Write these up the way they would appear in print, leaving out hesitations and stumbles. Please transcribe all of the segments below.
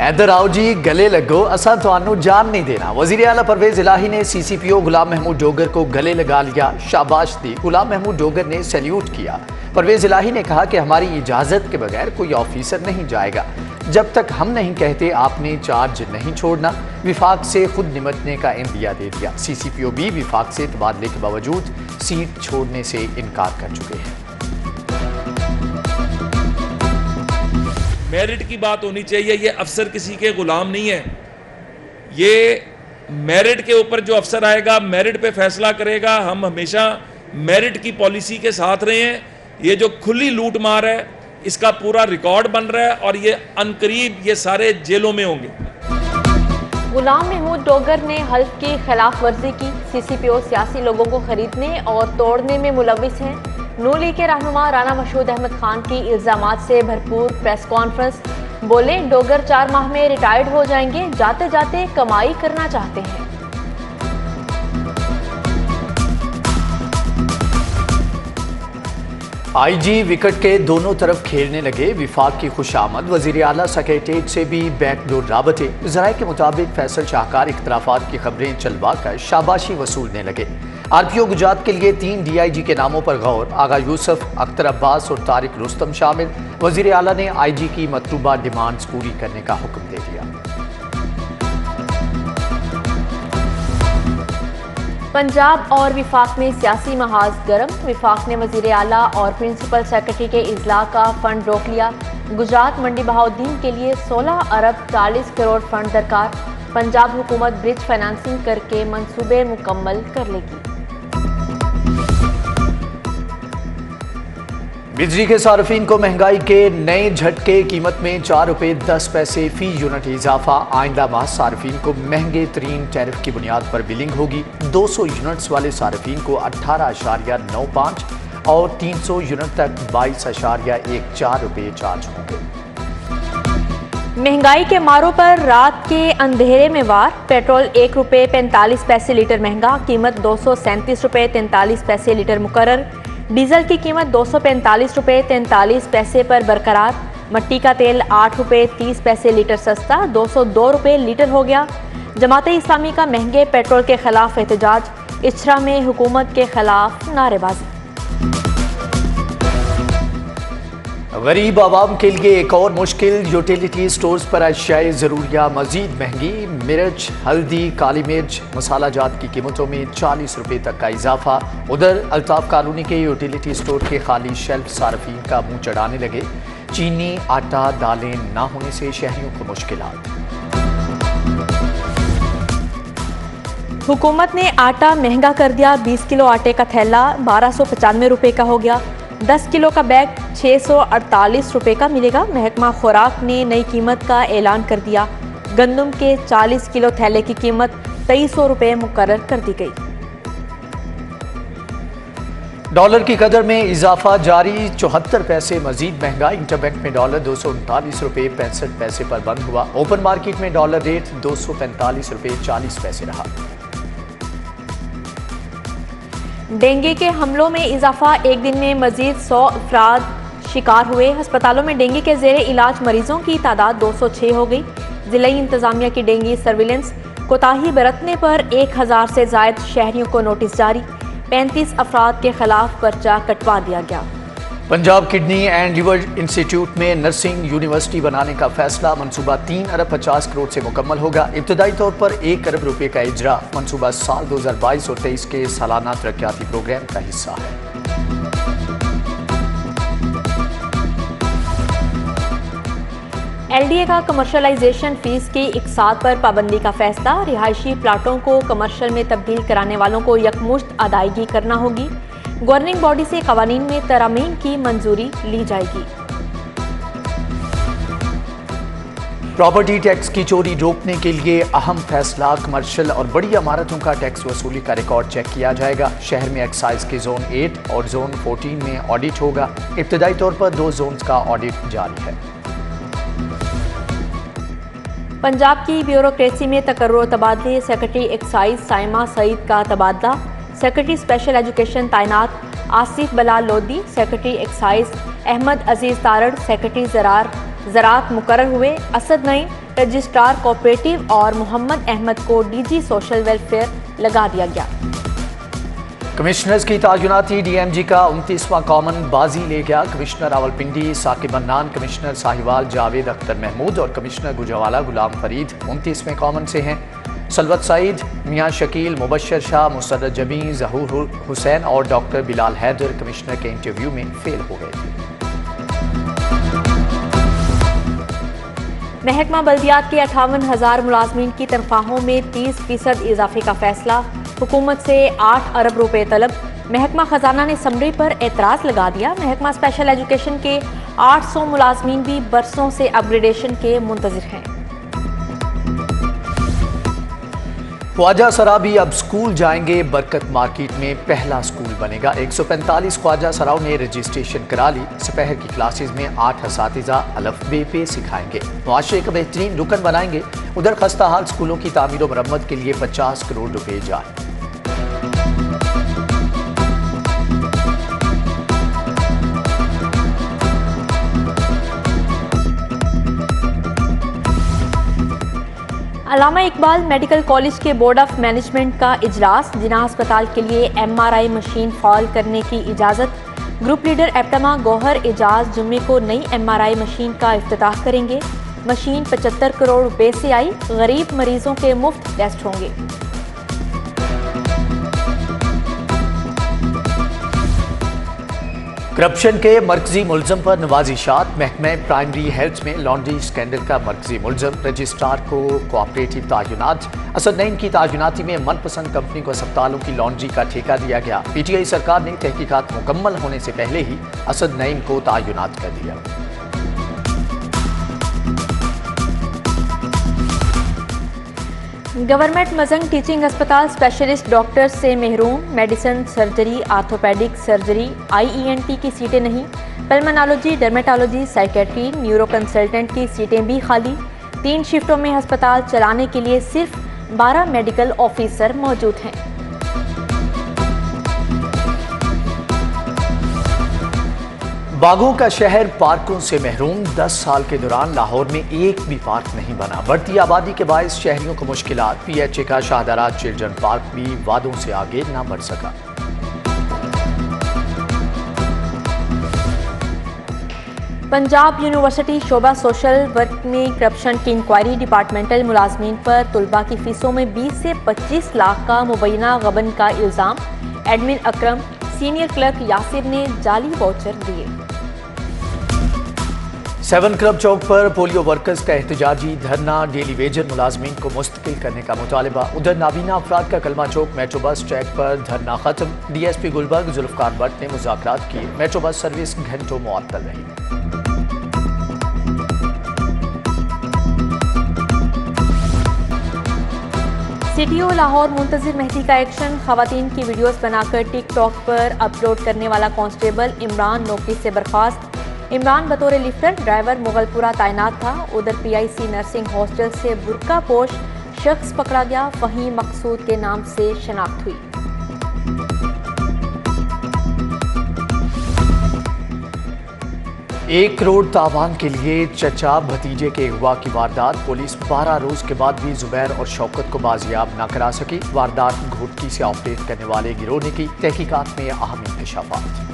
इधर आओ जी गले लगो असा थानू जान नहीं देना। वजीर आला परवेज इलाही ने CCPO गुलाम महमूद डोगर को गले लगा लिया, शाबाश दी। गुलाम महमूद डोगर ने सैल्यूट किया। परवेज इलाही ने कहा कि हमारी इजाजत के बगैर कोई ऑफिसर नहीं जाएगा। जब तक हम नहीं कहते आपने चार्ज नहीं छोड़ना। विफाक से खुद निमटने का इंदिया दे दिया। CCPO भी विफाक से तबादले के बावजूद सीट छोड़ने से इनकार कर चुके हैं। मेरिट की बात होनी चाहिए। ये अफसर किसी के गुलाम नहीं है। ये मेरिट के ऊपर जो अफसर आएगा मेरिट पे फैसला करेगा। हम हमेशा मेरिट की पॉलिसी के साथ रहे हैं। ये जो खुली लूट मार है इसका पूरा रिकॉर्ड बन रहा है और ये अनकरीब ये सारे जेलों में होंगे। गुलाम महमूद डोगर ने हल्फ की खिलाफ वर्जी की। CCPO सियासी लोगों को खरीदने और तोड़ने में मुलविस हैं। नून लीग के रहनुमा राना मशहूद अहमद खान की इल्जामात से भरपूर प्रेस कॉन्फ्रेंस। बोले डोगर 4 माह में रिटायर्ड हो जाएंगे, जाते जाते कमाई करना चाहते हैं। IG विकेट के दोनों तरफ खेलने लगे। विफाक की खुशामद। वजीर आला सेक्रेटेरिएट से भी बैकडोर राबते। ज़राए के मुताबिक फैसल शाहकार इख्तलाफात की खबरें चलवा कर शाबाशी वसूलने लगे। RPO गुजरात के लिए 3 DIG के नामों पर गौर। आगा यूसुफ, अख्तर अब्बास और तारिक रुस्तम शामिल। वजीर आला ने IG की मतलूबा डिमांड्स पूरी करने का हुक्म दे दिया। पंजाब और विफाक में सियासी महाज गर्म। विफाक ने वजीर आला और प्रिंसिपल सेक्रेटरी के इजला का फंड रोक लिया। गुजरात मंडी बहाउद्दीन के लिए 16 अरब 40 करोड़ फंड दरकार। पंजाब हुकूमत ब्रिज फाइनेंसिंग करके मंसूबे मुकम्मल कर लेगी। बिजली के सार्फिन को महंगाई के नए झटके। कीमत में 4 रुपये 10 पैसे फी यूनिट इजाफा। आइंदा माह सार्फिन को महंगे तरीन टैरिफ की बुनियाद पर बिलिंग होगी। 200 यूनिट्स वाले सार्फिन को 18.95 और 300 यूनिट तक 22.14 रुपये चार्ज होंगे। महंगाई के मारों पर रात के अंधेरे में वार। पेट्रोल 1 रुपये 45 पैसे लीटर महंगा। कीमत 237 रुपये 43 पैसे लीटर मुकर्रर। डीजल की कीमत 245 रुपये 43 पैसे पर बरकरार। मट्टी का तेल 8 रुपये 30 पैसे लीटर सस्ता 202 रुपये लीटर हो गया। जमाते इस्लामी का महंगे पेट्रोल के खिलाफ एहतजाज। इछरा में हुकूमत के खिलाफ नारेबाजी। गरीब आवाम के लिए एक और मुश्किल। यूटिलिटी स्टोर्स पर अशियाए ज़रूरिया मजीद महंगी। मिर्च, हल्दी, काली मिर्च, मसाला जात की कीमतों में 40 रुपये तक का इजाफा। उधर अल्ताफ कॉलोनी के यूटिलिटी स्टोर के खाली शेल्फ सार्फिन का मुंह चढ़ाने लगे। चीनी, आटा, दालें ना होने से शहरियों को मुश्किलात। हुकूमत ने आटा महंगा कर दिया। 20 किलो आटे का थैला 1295 रुपये का हो गया। 10 किलो का बैग 648 रुपये का मिलेगा। महकमा खुराक ने नई कीमत का ऐलान कर दिया। गंदम के 40 किलो थैले की कीमत 2300 रुपये मुकर्रर कर दी गई। डॉलर की कदर में इजाफा जारी। 74 पैसे मजीद महंगा। इंटरबैंक में डॉलर 239 रुपये 65 पैसे पर बंद हुआ। ओपन मार्केट में डॉलर रेट 245 रुपये 40 पैसे रहा। डेंगू के हमलों में इजाफा। एक दिन में मजीद 100 अफराद शिकार हुए। अस्पतालों में डेंगू के जेर इलाज मरीजों की तादाद 206 हो गई। जिला इंतजामिया की डेंगू सर्विलेंस कोताही बरतने पर 1000 से जायद शहरियों को नोटिस जारी। 35 अफराद के खिलाफ पर्चा कटवा दिया गया। Punjab kidney and liver institute में नर्सिंग यूनिवर्सिटी बनाने का फैसला। मंसूबा 3 अरब 50 करोड़ से मुकम्मल होगा। इब्तदाई तौर पर 1 अरब रुपये का इजरा। मंसूबा साल 2022 और 23 के सालाना तरक्याती प्रोग्राम का हिस्सा है। LDA का कमर्शलाइजेशन फीस की इकसात पर पाबंदी का फैसला। रिहायशी प्लाटों को कमर्शल में तब्दील कराने वालों को यकमुश्त अदायगी करना होगी। गवर्निंग बॉडी से कवानीन में तरामीम की मंजूरी ली जाएगी। प्रॉपर्टी टैक्स की चोरी रोकने के लिए अहम फैसला। कमर्शियल और बड़ी इमारतों का टैक्स वसूली का रिकॉर्ड चेक किया जाएगा। शहर में एक्साइज के जोन 8 और जोन 14 में ऑडिट होगा। इब्तदाई तौर पर 2 जोन्स का ऑडिट जारी है। पंजाब की ब्यूरोक्रेसी में तकर्रुर तबादले। सेक्रेटरी एक्साइज साइमा सईद का तबादला। सेक्रेटरी स्पेशल एजुकेशन तैनात आसिफ बलाल लोधी। सेक्रेटरी एक्साइज अहमद अजीज तारड़। सेक्रेटरी ज़राअत मुकर्रर हुए असद नईम। रजिस्ट्रार कोऑपरेटिव और मोहम्मद अहमद को डीजी सोशल वेलफेयर लगा दिया गया। कमिश्नर्स की तायुनाती डीएमजी का 29वां कॉमन बाजी ले गया। कमिश्नर रावलपिंडी साकिब मन्नान, कमिश्नर साहिवाल जावेद अख्तर महमूद और कमिश्नर गुजरावाला गुलाम फरीद 29वें कॉमन से हैं। सलवत सईद, मियां शकील, मुबशर शाह, मुसर्रत जमी, जहूर हुसैन और डॉक्टर बिलाल हैदर कमिश्नर के इंटरव्यू में फेल हो गए थे। महकमा बल्दियात के 58,000 मुलाजमीन की तनख्वाहों में 30% इजाफे का फैसला। हुकूमत से 8 अरब रुपए तलब। महकमा खजाना ने समरी पर एतराज़ लगा दिया। महकमा स्पेशल एजुकेशन के 800 मुलाजमीन भी बरसों से अपग्रेडेशन के मुंतजिर हैं। ख्वाजा सरा भी अब स्कूल जाएंगे। बरकत मार्केट में पहला स्कूल बनेगा। 145 ख्वाजा सराओं ने रजिस्ट्रेशन करा ली। दोपहर की क्लासेज में 8 असातिज़ा अलफ़बे पे सिखाएंगे। मुआशरे का बेहतरीन रुकन बनाएंगे। उधर खस्ता हाल स्कूलों की तामीर और मरम्मत के लिए 50 करोड़ रुपए जारी। अल्लामा इकबाल मेडिकल कॉलेज के बोर्ड ऑफ मैनेजमेंट का इजलास। जिना अस्पताल के लिए MRI मशीन फॉल करने की इजाज़त। ग्रुप लीडर एप्टमा गौहर एजाज जुम्मे को नई MRI मशीन का इफ्तिताह करेंगे। मशीन 75 करोड़ रुपए से आई। गरीब मरीजों के मुफ्त टेस्ट होंगे। करप्शन के मरकजी मुलजम पर नवाजिशात। महकमा प्राइमरी हेल्थ में लॉन्ड्री स्कैंडल का मरकजी मुलजम रजिस्ट्रार को कोऑपरेटिव तायुनात। असद नईम की तायुनाती में मनपसंद कंपनी को अस्पतालों की लॉन्ड्री का ठेका दिया गया। PTI सरकार ने तहकीकात मुकम्मल होने से पहले ही असद नईम को तायुनात कर दिया। गवर्नमेंट मजंग टीचिंग अस्पताल स्पेशलिस्ट डॉक्टर से महरूम। Medicine, surgery, orthopaedic surgery, IENT की सीटें नहीं। Pulmonology, dermatology, psychiatry, neuro consultant की सीटें भी खाली। 3 शिफ्टों में अस्पताल चलाने के लिए सिर्फ 12 मेडिकल ऑफिसर मौजूद हैं। बागों का शहर पार्कों से महरूम। 10 साल के दौरान लाहौर में एक भी पार्क नहीं बना। बढ़ती आबादी के बायस शहरियों को मुश्किलात। PHA का शाहदरा चिल्ड्रन पार्क भी वादों से आगे ना बढ़ सका। पंजाब यूनिवर्सिटी शोबा सोशल वर्क में करप्शन की इंक्वायरी। डिपार्टमेंटल मुलाजमीन पर तुलबा की फीसों में 20 से 25 लाख का मुबैना गबन का इल्ज़ाम। एडमिन अकरम, सीनियर क्लर्क यासिर ने जाली वाउचर दिए। 7 क्लब चौक पर पोलियो वर्कर्स का एहतजाजी धरना। डेली वेजर मुलाजमीन को मुस्तकिल करने का मुतालबा। उधर नाबीना अफराद का कलमा चौक मेट्रो बस ट्रैक पर धरना खत्म। DSP गुलबर्ग जुल्फकार भट्ट ने मुज़ाकरात किए। मेट्रो बस सर्विस घंटों मुअत्तल रही। CTO लाहौर मुंतजिर मेहदी का एक्शन। खवातीन की वीडियोस बनाकर टिकटॉक पर अपलोड करने वाला कांस्टेबल इमरान नौकरी से बर्खास्त। इमरान बतौर लिफ्टर ड्राइवर मुगलपुरा तैनात था। उधर PIC नर्सिंग हॉस्टल से बुर्का पोश शख्स पकड़ा गया। फ़हीम मकसूद के नाम से शनाख्त हुई। एक करोड़ तावान के लिए चचा भतीजे के अगवा की वारदात। पुलिस 12 रोज के बाद भी जुबैर और शौकत को बाजियाब न करा सकी। वारदात घोटकी से ऑपरेट करने वाले गिरोह ने की। तहकीकात में अहम इंकशाफात।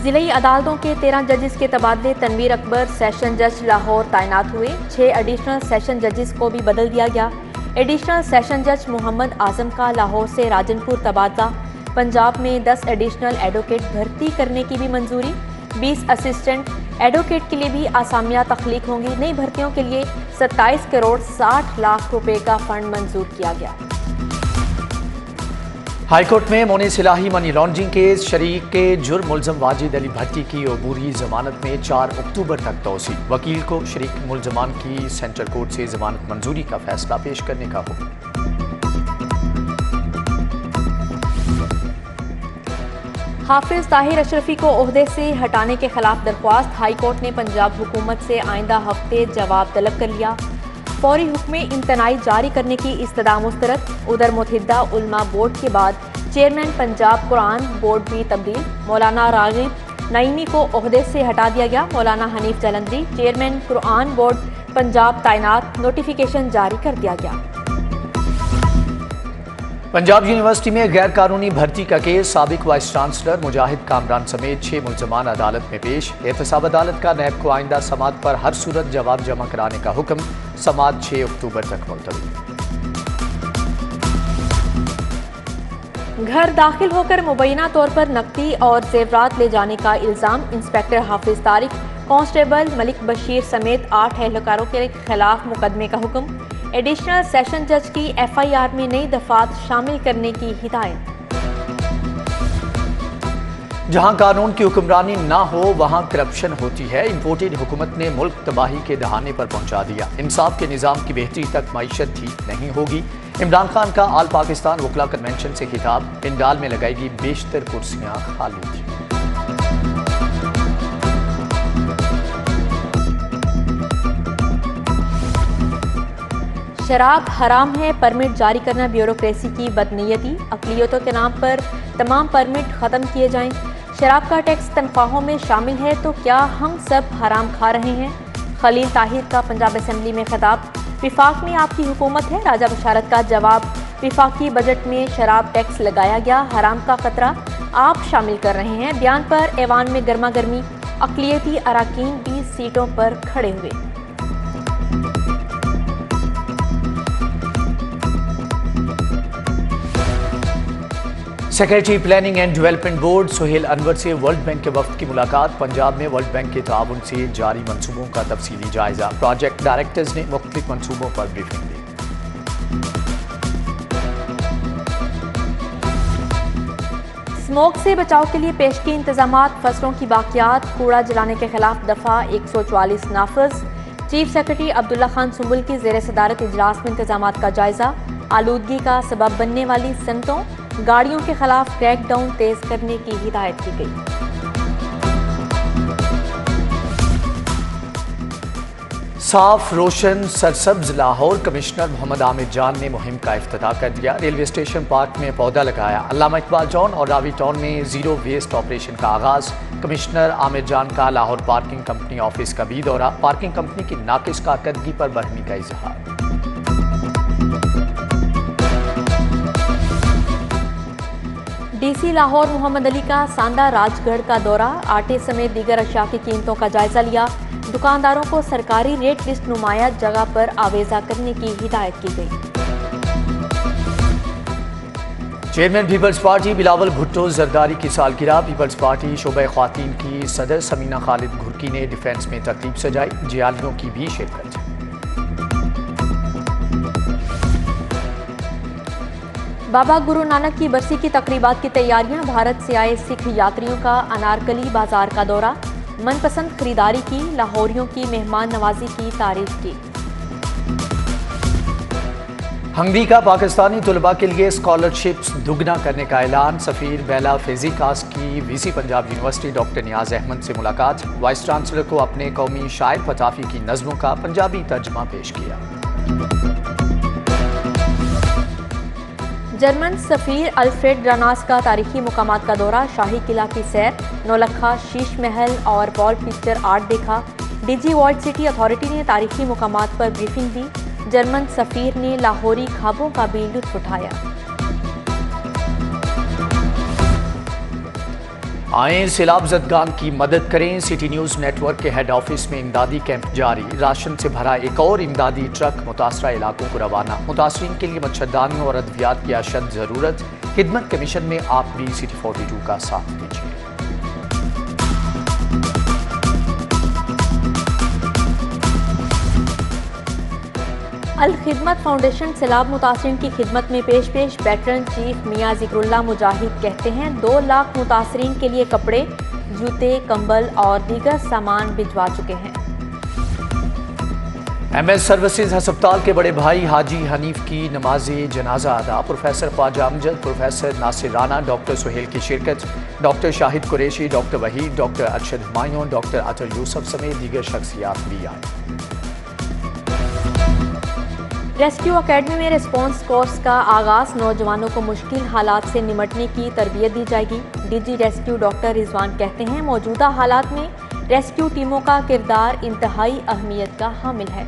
जिले अदालतों के 13 जजेस के तबादले। तनवीर अकबर सेशन जज लाहौर तैनात हुए। 6 एडिशनल सेशन जजेस को भी बदल दिया गया। एडिशनल सेशन जज मोहम्मद आजम का लाहौर से राजनपुर तबादला। पंजाब में 10 एडिशनल एडवोकेट भर्ती करने की भी मंजूरी। 20 असिस्टेंट एडवोकेट के लिए भी आसामियां तख्लीक होंगी। नई भर्तियों के लिए 27 करोड़ 60 लाख रुपए का फंड मंजूर किया गया। हाईकोर्ट में मोनिस इलाही मनी लॉन्ड्रिंग केस। शरीक के जुर्म मुलजम वाजिद अली भट्टी की अबूरी जमानत में 4 अक्टूबर तक तोसी। वकील को शरीक मुलजमान की सेंट्रल कोर्ट से जमानत मंजूरी का फैसला पेश करने का हुक्म। हाफिज ताहिर अशरफी को ओहदे से हटाने के खिलाफ दरख्वास्त। हाईकोर्ट ने पंजाब हुकूमत से आइंदा हफ्ते जवाब तलब कर लिया। फौरी हुक्म इम्तनाई जारी करने की इस्तदा मुस्तरद। उधर मुतहिदा उलमा बोर्ड के बाद चेयरमैन पंजाब कुरान बोर्ड भी तब्दील। मौलाना रागिब नईमी को ओहदे से हटा दिया गया। मौलाना हनीफ जलंधरी चेयरमैन कुरान बोर्ड पंजाब तैनात, नोटिफिकेशन जारी कर दिया गया। पंजाब यूनिवर्सिटी में गैर कानूनी भर्ती का केस, साबिक वाइस चांसलर मुजाहिद कामरान समेत 6 मुल्जमान अदालत में पेश। एहतसाब अदालत का नैब को आइंदा समात पर हर सूरत जवाब जमा कराने का हुक्म, समात 6 अक्टूबर तक मुलतवी। घर दाखिल होकर मुबैना तौर पर नकदी और जेवरात ले जाने का इल्ज़ाम, इंस्पेक्टर हाफिज तारिक, कांस्टेबल मलिक बशीर समेत 8 एहलकारों के खिलाफ मुकदमे का हुक्म। एडिशनल सेशन जज की FIR में नई दफात शामिल करने की हिदायत। जहां कानून की हुक्मरानी ना हो वहां करप्शन होती है। इम्पोर्टेड हुकूमत ने मुल्क तबाही के दहाने पर पहुंचा दिया। इंसाफ के निज़ाम की बेहतरी तक मईशत ठीक नहीं होगी। इमरान खान का आल पाकिस्तान वकला कन्वेंशन से खिताब, पिंडाल में लगाएगी बेशतर कुर्सियां खाली थी। शराब हराम है, परमिट जारी करना ब्यूरोक्रेसी की बदनीयती। अक़लियतों के नाम पर तमाम परमिट ख़त्म किए जाएं। शराब का टैक्स तनख्वाहों में शामिल है तो क्या हम सब हराम खा रहे हैं? खलील ताहिर का पंजाब असम्बली में खिताब। विफाक में आपकी हुकूमत है, राजा बशारत का जवाब। विफाकी बजट में शराब टैक्स लगाया गया, हराम का खतरा आप शामिल कर रहे हैं। बयान पर ऐवान में गर्मा गर्मी, अक़लियती अराकीन 20 सीटों पर खड़े हुए। Secretary planning and development board Sohail Anwar से वर्ल्ड बैंक के वफ्द की मुलाकात। पंजाब में वर्ल्ड बैंक के ताउन से जारी मंसूबों का तफसीली जायजा। प्रोजेक्ट डायरेक्टर्स ने मुख्तलिफ मंसूबों पर ब्रीफिंग दी। स्मोक से बचाव के लिए पेश की इंतजामात, फसलों की बाकियात, कूड़ा जलाने के खिलाफ दफा 144 नाफज। चीफ सेक्रेटरी अब्दुल्ला खान सुंबुल की ज़ेर सदारत इजलास में इंतजामात का जायजा। आलूदगी का सबब बनने वाली सनतों, गाड़ियों के खिलाफ क्रैकडाउन तेज करने की हिदायत की गई। साफ रोशन सरसब्ज लाहौर, कमिश्नर मोहम्मद आमिर जान ने मुहिम का इफ्तिताह कर दिया। रेलवे स्टेशन पार्क में पौधा लगाया। अल्लामा इकबाल टाउन और रावी टाउन में जीरो वेस्ट ऑपरेशन का आगाज। कमिश्नर आमिर जान का लाहौर पार्किंग कंपनी ऑफिस का भी दौरा। पार्किंग कंपनी की नाकिस कारकर्दगी पर बरहमी का इजहार। DC लाहौर मोहम्मद अली का सांदा राजगढ़ का दौरा। आटे समेत दीगर अशिया की कीमतों का जायजा लिया। दुकानदारों को सरकारी रेट लिस्ट नुमाया जगह पर आवेजा करने की हिदायत की गई। चेयरमैन पीपल्स पार्टी बिलावल भुट्टो जरदारी की सालगिरह। पीपल्स पार्टी शोबे ख्वातीन की सदर समीना खालिद घुरकी ने डिफेंस में तकरीब सजाई। जियालियों की भी शिरकत। बाबा गुरु नानक की बरसी की तकरीबात की तैयारियां। भारत से आए सिख यात्रियों का अनारकली बाजार का दौरा। मनपसंद खरीदारी की, लाहौरियों की मेहमान नवाजी की तारीफ की। हंगरी का पाकिस्तानी तुलबा के लिए स्कॉलरशिप्स दुगना करने का ऐलान। सफीर बेला फेजिकास की VC पंजाब यूनिवर्सिटी डॉक्टर नियाज अहमद से मुलाकात। वाइस चांसलर को अपने कौमी शायर फताफी की नज़मों का पंजाबी तर्जमा पेश किया। जर्मन सफीर अल्फ्रेड रानास का तारीखी मुकामात का दौरा। शाही किला की सैर, नौलखा, शीश महल और वॉल पिक्चर आर्ट देखा। DG वर्ल्ड सिटी अथॉरिटी ने तारीखी मुकामात पर ब्रीफिंग दी। जर्मन सफीर ने लाहौरी ख्वाबों का भी लुत्फ उठाया। आए सैलाब ज़दगान की मदद करें। सिटी न्यूज़ नेटवर्क के हेड ऑफिस में इमदादी कैंप जारी। राशन से भरा एक और इमदादी ट्रक मुतासरा इलाकों को रवाना। मुतासरीन के लिए मच्छरदानियों और अद्वियात की अशद ज़रूरत। खिदमत कमीशन में आप भी सिटी 42 का साथ दीजिए। अल खिदमत फाउंडेशन सैलाब मुतासरीन की खिदमत में पेश। वेटरन चीफ मियां जिक्रुल्लाह मुजाहिद कहते हैं 2 लाख मुतासरीन के लिए कपड़े, जूते, कंबल और दीगर सामान भिजवा चुके हैं। MS सर्विसेज हस्पताल के बड़े भाई हाजी हनीफ की नमाज जनाजा अदा। Professor Khwaja Amjad, professor Nasir Rana, doctor Suhail की शिरकत। Doctor Shahid Qureshi, doctor Waheed, doctor Arshad Humayun, doctor Athar Yusuf समेत दीगर शख्सियात भी आए। रेस्क्यू एकेडमी में रिस्पांस कोर्स का आगाज, नौजवानों को मुश्किल हालात से निपटने की तरबियत दी जाएगी। डीजी रेस्क्यू डॉक्टर रिजवान कहते हैं, मौजूदा हालात में रेस्क्यू टीमों का किरदार इंतहाई अहमियत का हामिल है।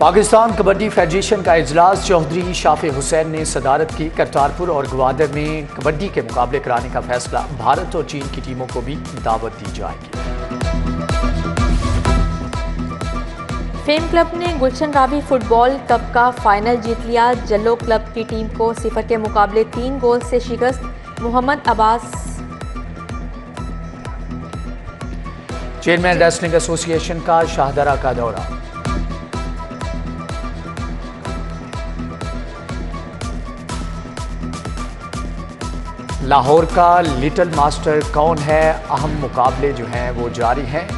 पाकिस्तान कबड्डी फेडरेशन का इजलास चौधरी शाफे हुसैन ने सदारत की। करतारपुर और ग्वादर में कबड्डी के मुकाबले कराने का फैसला, भारत और चीन की टीमों को भी दावत दी जाएगी। फेम क्लब ने गुलशन रावी फुटबॉल कप का फाइनल जीत लिया। जल्लो क्लब की टीम को 0 के मुकाबले 3 गोल से शिकस्त। Mohammad Abbas. Chairman wrestling association का शाहदरा का दौरा। लाहौर का लिटिल मास्टर कौन है, अहम मुकाबले जो हैं वो जारी हैं।